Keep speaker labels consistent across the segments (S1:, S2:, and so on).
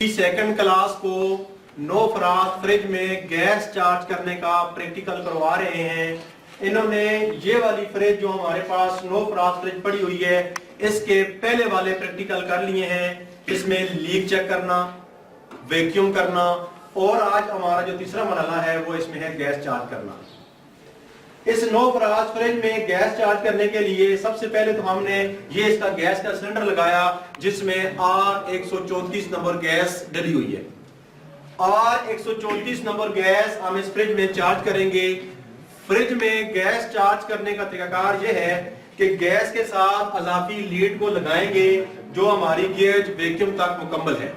S1: Second class को no Faraz fridge में gas charge करने का प्रैक्टिकल करवा रहे हैं। इन्होंने ये वाली फ्रिज जो हमारे पास नो फराज फ्रिज पड़ी हुई है इसके पहले वाले प्रैक्टिकल कर लिए हैं। इसमें लीक चेक करना, वैक्यूम करना और आज हमारा जो तीसरा मरहला है वो इसमें है गैस चार्ज करना। इस नो फराज फ्रिज में गैस चार्ज करने के लिए सबसे पहले तो हमने ये इसका गैस का सिलेंडर लगाया जिसमें R134 नंबर गैस डली हुई है। R134 नंबर गैस हम इस फ्रिज में चार्ज करेंगे। फ्रिज में गैस चार्ज करने का तरीकाकार यह है कि गैस के साथ अजाफी लीड को लगाएंगे जो हमारी गेज वैक्यूम तक मुकम्मल है।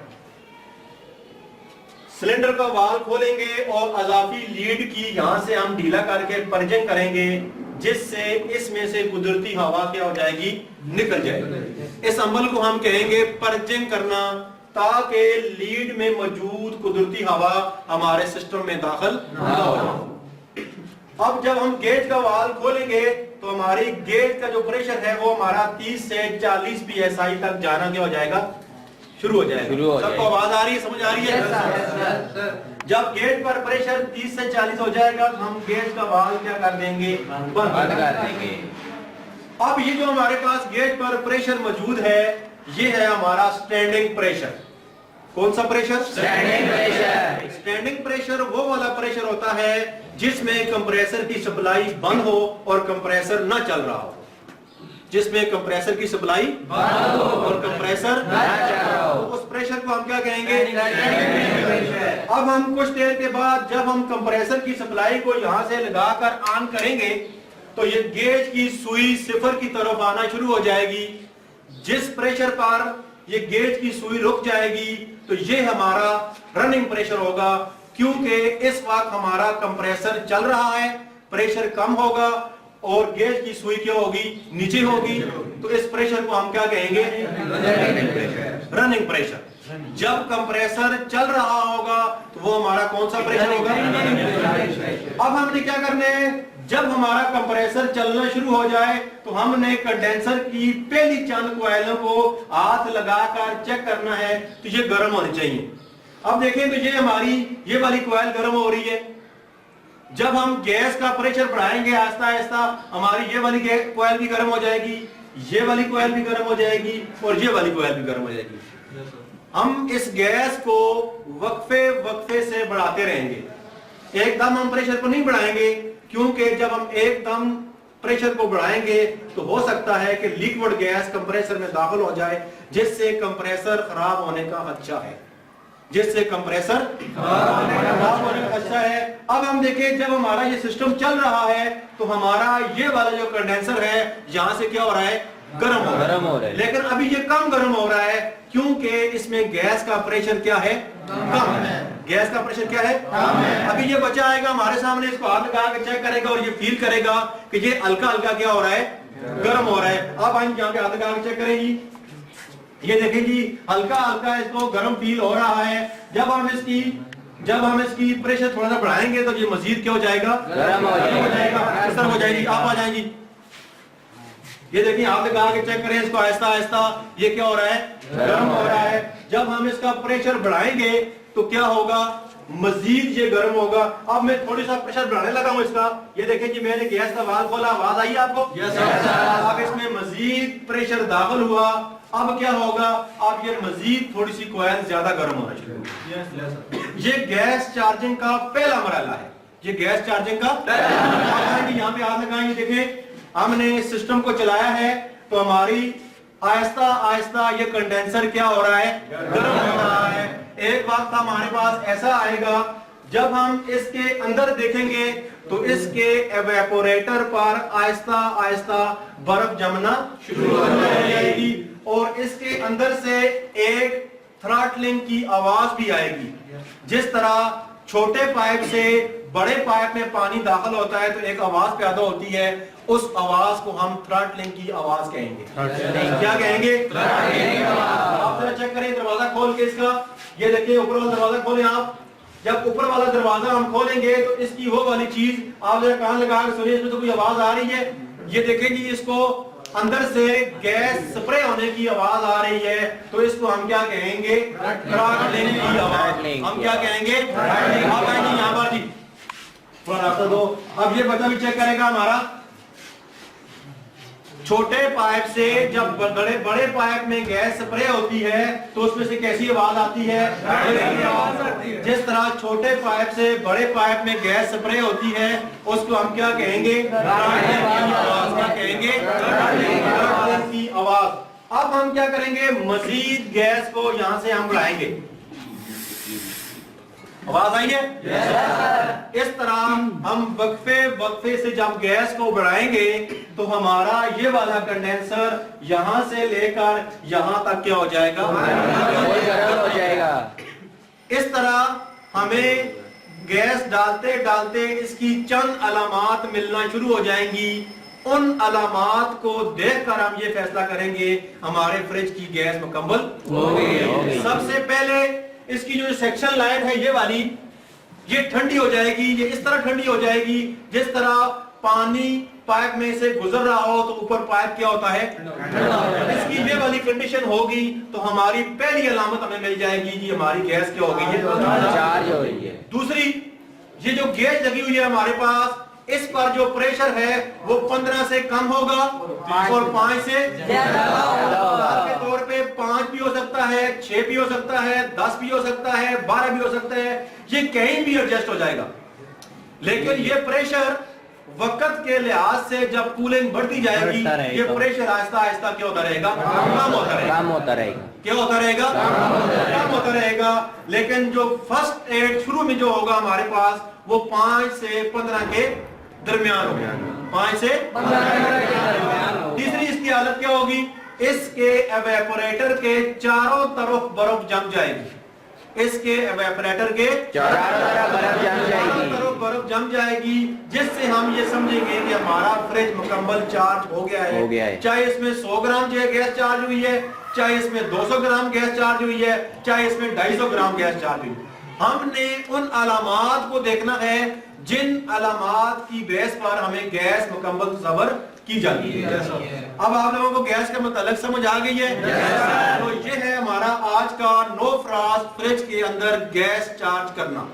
S1: सिलेंडर का वाल्व खोलेंगे और अजाफी लीड की यहां से हम ढीला करके पर्जिंग करेंगे जिससे इसमें से कुदरती हवा क्या हो जाएगी, निकल जाएगी। इस अमल को हम कहेंगे पर्जिंग करना, ताकि लीड में मौजूद कुदरती हवा हमारे सिस्टम में दाखिल ना हो। अब जब हम गेज का वाल्व खोलेंगे तो हमारी गेज का जो प्रेशर है वो हमारा 30 से 40 psi तक जाना क्या हो जाएगा, शुरू हो जाएगा। सबको आवाज आ रही है, समझ आ रही है? जब गेज पर प्रेशर 30 से 40 हो जाएगा तो हम गेज का वाल्व क्या कर देंगे, बंद कर देंगे। अब ये जो हमारे पास गेज पर प्रेशर मौजूद है ये है हमारा स्टैंडिंग प्रेशर। कौन सा pressure? Standing pressure. Standing pressure वो वाला प्रेशर होता है जिसमें कंप्रेसर की सप्लाई बंद हो और कंप्रेसर ना चल रहा हो, जिसमें कंप्रेसर की सप्लाई बंद हो और कंप्रेसर ना चल रहा हो, तो उस प्रेशर को हम क्या कहेंगे, अब हम कुछ देर के बाद जब हम कंप्रेसर की सप्लाई को यहां से लगाकर ऑन करेंगे तो ये गेज की सुई सिफर की तरफ आना शुरू हो जाएगी। जिस प्रेशर पर ये गेज की सुई रुक जाएगी तो ये हमारा रनिंग प्रेशर होगा, क्योंकि इस वक्त हमारा कंप्रेसर चल रहा है, प्रेशर कम होगा और गेज की सुई क्या होगी, नीचे होगी। तो इस प्रेशर को हम क्या कहेंगे, रनिंग प्रेशर। जब कंप्रेसर चल रहा होगा तो वो हमारा कौन सा प्रेशर होगा। अब हमने क्या करना है, जब हमारा कंप्रेसर चलना शुरू हो जाए तो हमने कंडेंसर की पहली चंद कॉइलों को हाथ लगाकर चेक करना है तो ये गर्म होनी चाहिए। अब देखें तो ये हमारी ये वाली कॉइल गर्म हो रही है। जब हम गैस का प्रेशर बढ़ाएंगे आहिस्ता आहिस्ता हमारी ये वाली कॉइल भी गर्म हो जाएगी, ये वाली कॉइल भी गर्म हो जाएगी और ये वाली कॉइल भी गर्म हो जाएगी। हम इस गैस को वक्फे वक्फे से बढ़ाते रहेंगे। एकदम हम प्रेशर को नहीं बढ़ाएंगे, क्योंकि जब हम एकदम प्रेशर को बढ़ाएंगे तो हो सकता है कि लिक्विड गैस कंप्रेसर में दाखिल हो जाए जिससे कंप्रेसर खराब होने का खदशा है, जिससे कंप्रेसर खराब होने का खदशा है। अब हम देखें जब हमारा ये सिस्टम चल रहा है तो हमारा ये वाला जो कंडेंसर है यहां से क्या हो रहा है, गर्म हो रहा है। लेकिन अभी ये कम गर्म हो रहा है क्योंकि इसमें गैस का प्रेशर क्या है, कम है। गैस का प्रेशर क्या है, कम है। अभी ये बच्चा आएगा हमारे सामने, इसको हाथ लगा के चेक करेगा और ये फील करेगा कि ये हल्का हल्का क्या हो रहा है, गर्म हो रहा है। अब हम यहाँ पे हाथ लगा के चेक करेंगे, ये देखें जी हल्का हल्का इसको गर्म फील हो रहा है। जब हम इसकी प्रेशर थोड़ा सा बढ़ाएंगे तो ये मजीद क्या हो जाएगा, गर्म हो जाएगी। आप आ जाएंगी, ये देखिए हाथ लगा के चेक करें इसको आहिस्ता आहिस्ता, ये क्या हो रहा है, गर्म हो रहा है। जब हम इसका प्रेशर बढ़ाएंगे तो क्या होगा, मजीद ये गर्म होगा। अब मैं थोड़ी सा प्रेशर बढ़ाने लगा हूं इसका, ये देखिए जी मैंने गैस का वाल्व खोला, आवाज आई आपको? Yes sir. अब इसमें मजीद प्रेशर दाखिल हुआ, अब क्या होगा, अब ये मजीद थोड़ी सी कॉइल ज्यादा गर्म होना शुरू होगी। ये गैस चार्जिंग का पहला मरहला है, ये गैस चार्जिंग का यहाँ पे हाथ लगाएंगे, देखें हमने सिस्टम को चलाया है तो हमारी आहिस्ता आहिस्ता ये कंडेंसर क्या हो रहा है, गर्म हो रहा है। एक वक्त हमारे पास ऐसा आएगा जब हम इसके अंदर देखेंगे तो इसके एवेपोरेटर पर आहिस्ता आहिस्ता बर्फ जमना शुरू हो जाएगी और इसके अंदर से एक थ्रॉटलिंग की आवाज भी आएगी। जिस तरह छोटे पाइप से बड़े पाइप में पानी दाखिल होता है तो एक आवाज पैदा होती है, उस आवाज को हम थ्रॉटलिंग की आवाज कहेंगे। क्या कहेंगे, आप जरा चेक करें दरवाजा खोल के इसका, ये देखिए ऊपर वाला दरवाजा खोलें आप। जब ऊपर वाला दरवाजा हम खोलेंगे तो इसकी वो वाली चीज आप जरा कान लगा के सुनिए, इसमें तो कोई आवाज आ रही है। ये देखें जी इसको अंदर से गैस स्प्रे होने की आवाज आ रही है, तो इसको हम क्या कहेंगे? करंट लेने की आवाज। हम क्या कहेंगे? आप आएंगे यहाँ पर जी, रास्ता दो। अब ये बच्चा भी चेक करेगा हमारा, छोटे पाइप से जब बड़े बड़े पाइप में गैस स्प्रे होती है तो उसमें से कैसी आवाज आती है? जिस तरह छोटे पाइप से बड़े पाइप में गैस स्प्रे होती है उसको हम क्या कहेंगे? क्या कहेंगे? की आवाज। अब हम क्या करेंगे? मजीद गैस को यहां से हम बढ़ाएंगे। आवाज आई है? इस तरह हम वक्फे से जब गैस को बढ़ाएंगे तो हमारा ये वाला कंडेंसर यहां से लेकर यहां तक क्या हो जाएगा? हो जाएगा। इस तरह हमें गैस डालते डालते इसकी चंद अलामात मिलना शुरू हो जाएंगी। उन अलामात को देखकर हम ये फैसला करेंगे हमारे फ्रिज की गैस मुकम्मल हो गई। सबसे पहले इसकी जो सेक्शन लाइन है ये वाली, ये ठंडी हो जाएगी। ये इस तरह ठंडी हो जाएगी जिस तरह पानी पाइप में से गुजर रहा हो तो ऊपर पाइप क्या होता है? इसकी ये वाली कंडीशन होगी तो हमारी पहली अलामत हमें मिल जाएगी कि हमारी गैस क्या हो गई है? चार्ज हो रही है। दूसरी, ये जो गैस लगी हुई है हमारे पास, इस पर जो प्रेशर है वो 15 से कम होगा और 5 से ज्यादा के तौर पे 5 भी हो सकता है, 6 भी हो सकता है, 10 भी हो सकता है, 12 भी हो सकता है। ये कहीं भी एडजस्ट हो जाएगा। लेकिन ये प्रेशर वक्त के लिहाज से जब कूलिंग बढ़ती जाएगी ये प्रेशर आहिस्ता आहिस्ता क्या होता रहेगा? कम होता रहेगा। क्या होता रहेगा? कम होता रहेगा। लेकिन जो फर्स्ट एड शुरू में जो होगा हमारे पास वो 5 से 15 के दरमियान हो गया। 5 से 15 के दरमियान। तीसरी इसकी हालत क्या होगी? इसके एवेपोरेटर के चारों तरफ बर्फ जम जाएगी। इसके एवेपोरेटर के चारों तरफ बर्फ जम जाएगी, जिससे हम ये समझेंगे कि हमारा फ्रिज मुकम्मल चार्ज हो गया है। चाहे इसमें 100 ग्राम जो गैस चार्ज हुई है, चाहे इसमें 200 ग्राम गैस चार्ज हुई है, चाहे इसमें 250 ग्राम गैस चार्ज हुई है। हमने उन अलामात को देखना है जिन अलामात की बेस पर हमें गैस मुकम्मल तस्वर की जाती है। अब आप लोगों को गैस का मतलब समझ आ गई है? तो ये है हमारा आज का नो फ्रॉस्ट फ्रिज के अंदर गैस चार्ज करना।